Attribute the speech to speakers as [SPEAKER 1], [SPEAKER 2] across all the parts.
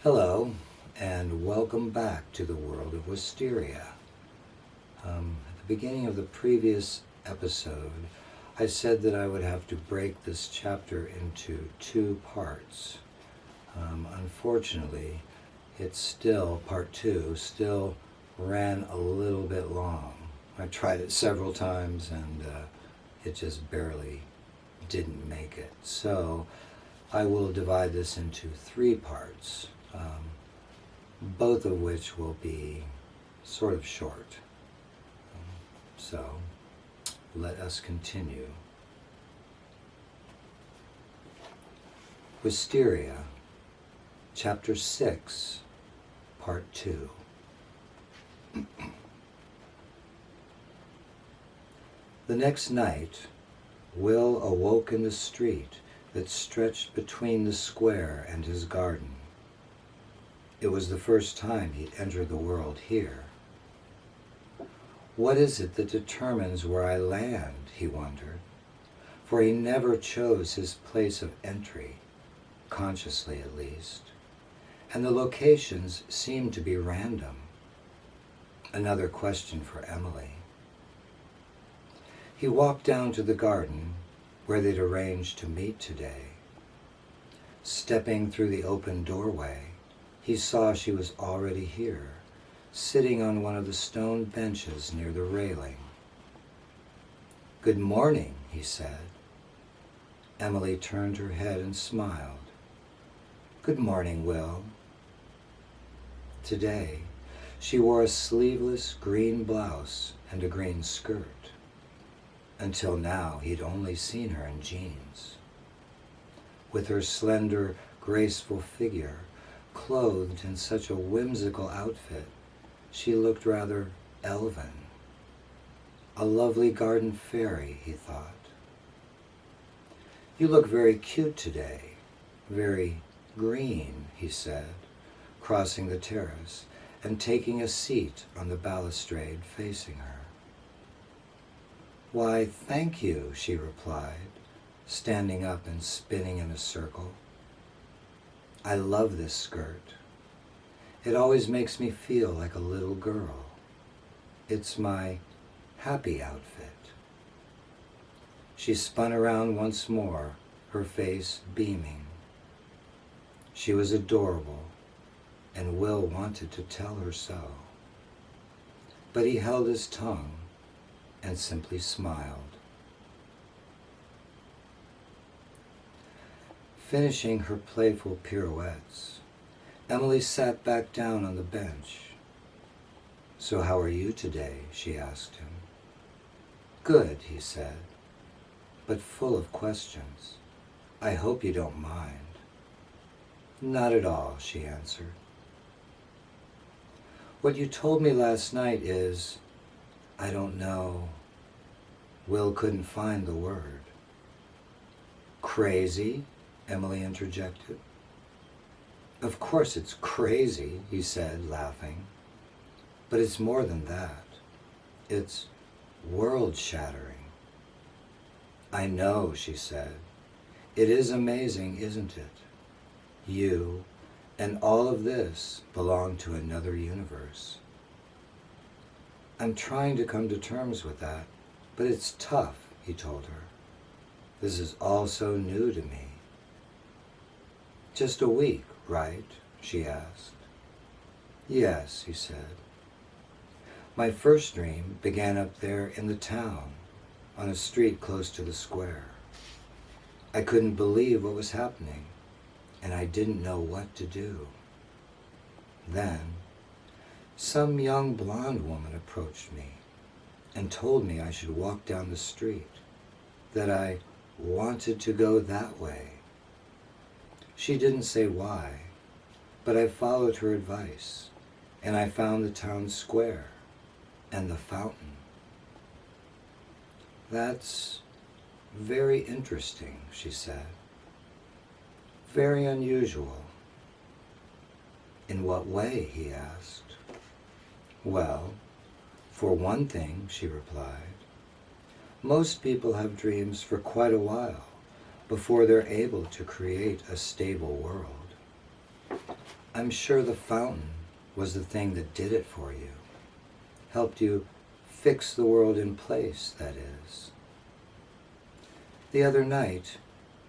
[SPEAKER 1] Hello, and welcome back to the world of Wysteria. At the beginning of the previous episode, I said that I would have to break this chapter into two parts. Unfortunately, part two still ran a little bit long. I tried it several times and it just barely didn't make it. So I will divide this into three parts. Both of which will be sort of short. So let us continue. Wysteria, Chapter 6, Part 2. The next night, Will awoke in the street that stretched between the square and his garden. It was the first time he'd entered the world here. What is it that determines where I land, he wondered, for he never chose his place of entry, consciously at least, and the locations seemed to be random. Another question for Emily. He walked down to the garden where they'd arranged to meet today. Stepping through the open doorway, he saw she was already here, sitting on one of the stone benches near the railing. "Good morning," he said. Emily turned her head and smiled. "Good morning, Will." Today, she wore a sleeveless green blouse and a green skirt. Until now, he'd only seen her in jeans. With her slender, graceful figure, clothed in such a whimsical outfit, she looked rather elven. A lovely garden fairy, he thought. "You look very cute today, very green," he said, crossing the terrace and taking a seat on the balustrade facing her. "Why, thank you," she replied, standing up and spinning in a circle. "I love this skirt. It always makes me feel like a little girl. It's my happy outfit." She spun around once more, her face beaming. She was adorable, and Will wanted to tell her so. But he held his tongue and simply smiled. Finishing her playful pirouettes, Emily sat back down on the bench. "So how are you today?" she asked him. "Good," he said, but full of questions. "I hope you don't mind." "Not at all," she answered. "What you told me last night is, I don't know." Will couldn't find the word. "Crazy?" Emily interjected. "Of course it's crazy," he said, laughing. "But it's more than that. It's world-shattering." "I know," she said. "It is amazing, isn't it? You and all of this belong to another universe." "I'm trying to come to terms with that, but it's tough," he told her. "This is all so new to me." "Just a week, right?" she asked. "Yes," he said. "My first dream began up there in the town, on a street close to the square. I couldn't believe what was happening, and I didn't know what to do. Then, some young blonde woman approached me and told me I should walk down the street, that I wanted to go that way. She didn't say why, but I followed her advice, and I found the town square and the fountain." "That's very interesting," she said. "Very unusual." "In what way?" he asked. "Well, for one thing," she replied, "most people have dreams for quite a while before they're able to create a stable world. I'm sure the fountain was the thing that did it for you. Helped you fix the world in place, that is. The other night,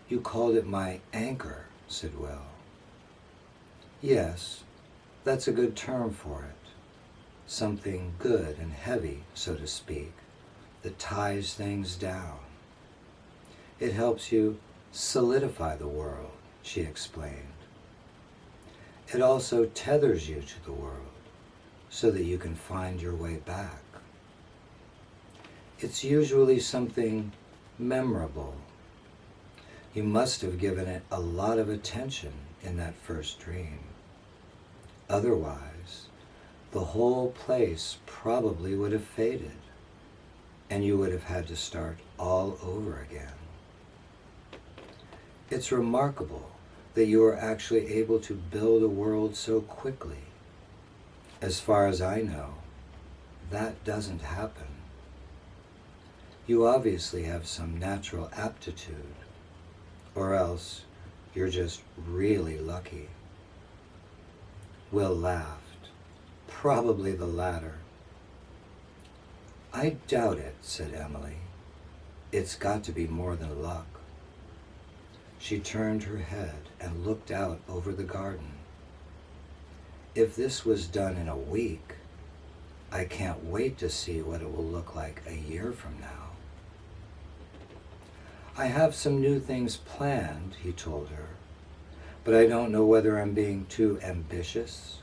[SPEAKER 1] you called it my anchor, said Will. Yes, that's a good term for it. Something good and heavy, so to speak, that ties things down. It helps you solidify the world, she explained. It also tethers you to the world so that you can find your way back. It's usually something memorable. You must have given it a lot of attention in that first dream. Otherwise, the whole place probably would have faded, and you would have had to start all over again. It's remarkable that you are actually able to build a world so quickly. As far as I know, that doesn't happen. You obviously have some natural aptitude, or else you're just really lucky. Will laughed. Probably the latter. I doubt it, said Emily. It's got to be more than luck. She turned her head and looked out over the garden. If this was done in a week, I can't wait to see what it will look like a year from now. I have some new things planned, he told her, but I don't know whether I'm being too ambitious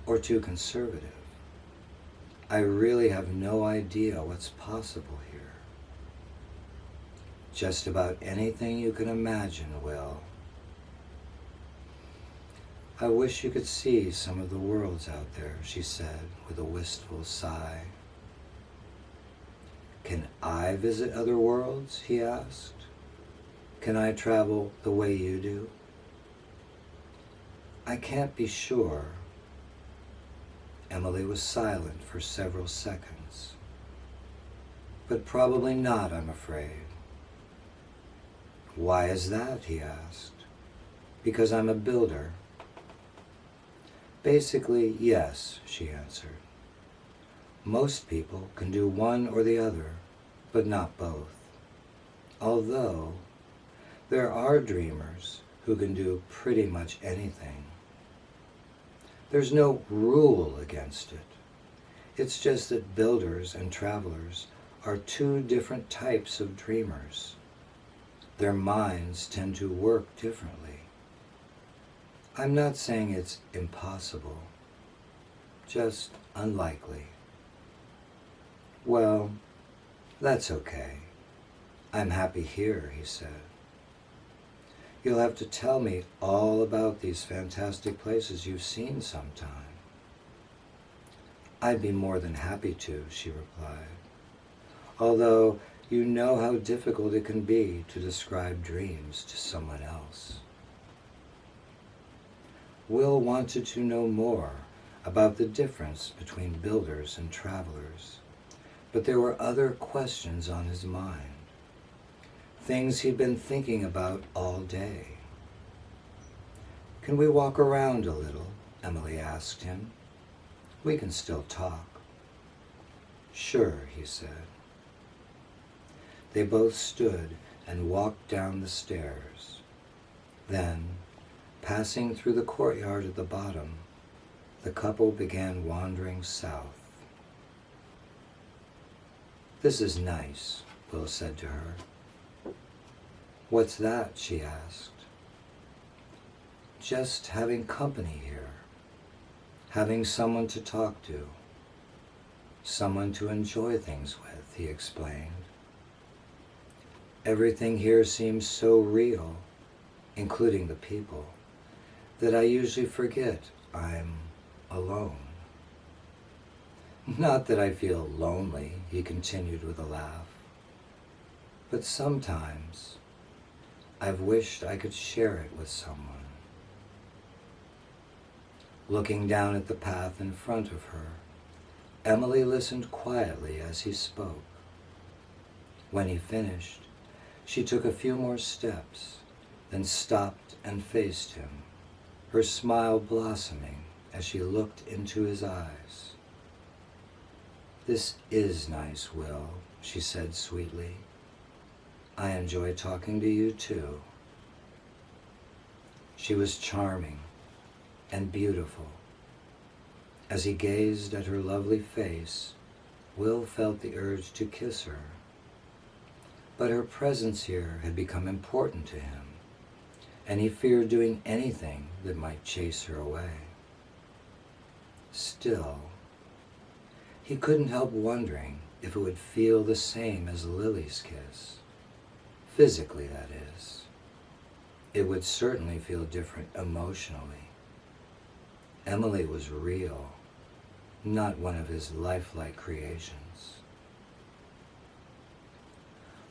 [SPEAKER 1] or too conservative. I really have no idea what's possible here. Just about anything you can imagine, Will. I wish you could see some of the worlds out there, she said with a wistful sigh. Can I visit other worlds? He asked. Can I travel the way you do? I can't be sure. Emily was silent for several seconds. But probably not, I'm afraid. Why is that? He asked. Because I'm a builder. Basically, yes, she answered. Most people can do one or the other, but not both. Although, there are dreamers who can do pretty much anything. There's no rule against it. It's just that builders and travelers are two different types of dreamers. Their minds tend to work differently. I'm not saying it's impossible, just unlikely. Well, that's okay. I'm happy here, he said. You'll have to tell me all about these fantastic places you've seen sometime. I'd be more than happy to, she replied. Although you know how difficult it can be to describe dreams to someone else. Will wanted to know more about the difference between builders and travelers, but there were other questions on his mind. Things he'd been thinking about all day. Can we walk around a little? Emily asked him. We can still talk. Sure, he said. They both stood and walked down the stairs. Then, passing through the courtyard at the bottom, the couple began wandering south. This is nice, Will said to her. What's that? She asked. Just having company here. Having someone to talk to. Someone to enjoy things with, he explained. Everything here seems so real, including the people, that I usually forget I'm alone. Not that I feel lonely, he continued with a laugh, but sometimes I've wished I could share it with someone. Looking down at the path in front of her, Emily listened quietly as he spoke. When he finished, she took a few more steps, then stopped and faced him. her smile blossoming as she looked into his eyes. "This is nice, Will," she said sweetly. "I enjoy talking to you too." She was charming and beautiful. As he gazed at her lovely face, Will felt the urge to kiss her. But her presence here had become important to him, and he feared doing anything that might chase her away. Still, he couldn't help wondering if it would feel the same as Lily's kiss. Physically, that is. It would certainly feel different emotionally. Emily was real, not one of his lifelike creations.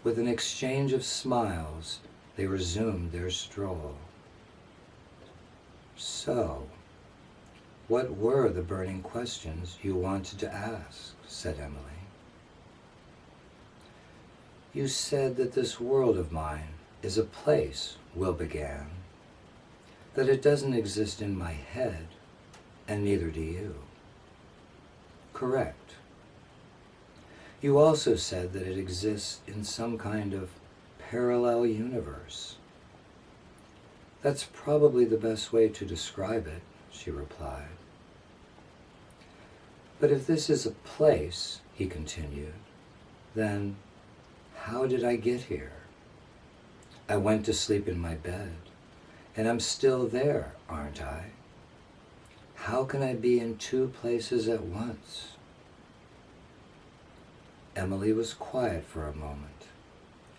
[SPEAKER 1] With an exchange of smiles, they resumed their stroll. "So, what were the burning questions you wanted to ask?" said Emily. "You said that this world of mine is a place," Will began, "that it doesn't exist in my head, and neither do you." "Correct. You also said that it exists in some kind of parallel universe." "That's probably the best way to describe it," she replied. "But if this is a place," he continued, "then how did I get here? I went to sleep in my bed, and I'm still there, aren't I? How can I be in two places at once?" Emily was quiet for a moment,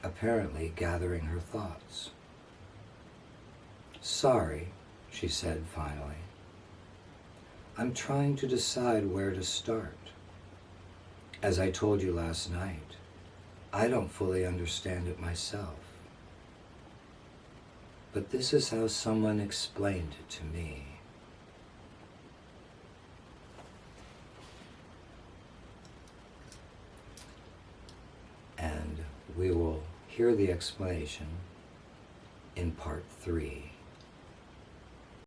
[SPEAKER 1] apparently gathering her thoughts. "Sorry," she said finally. "I'm trying to decide where to start. As I told you last night, I don't fully understand it myself. But this is how someone explained it to me." And we will hear the explanation in part 3.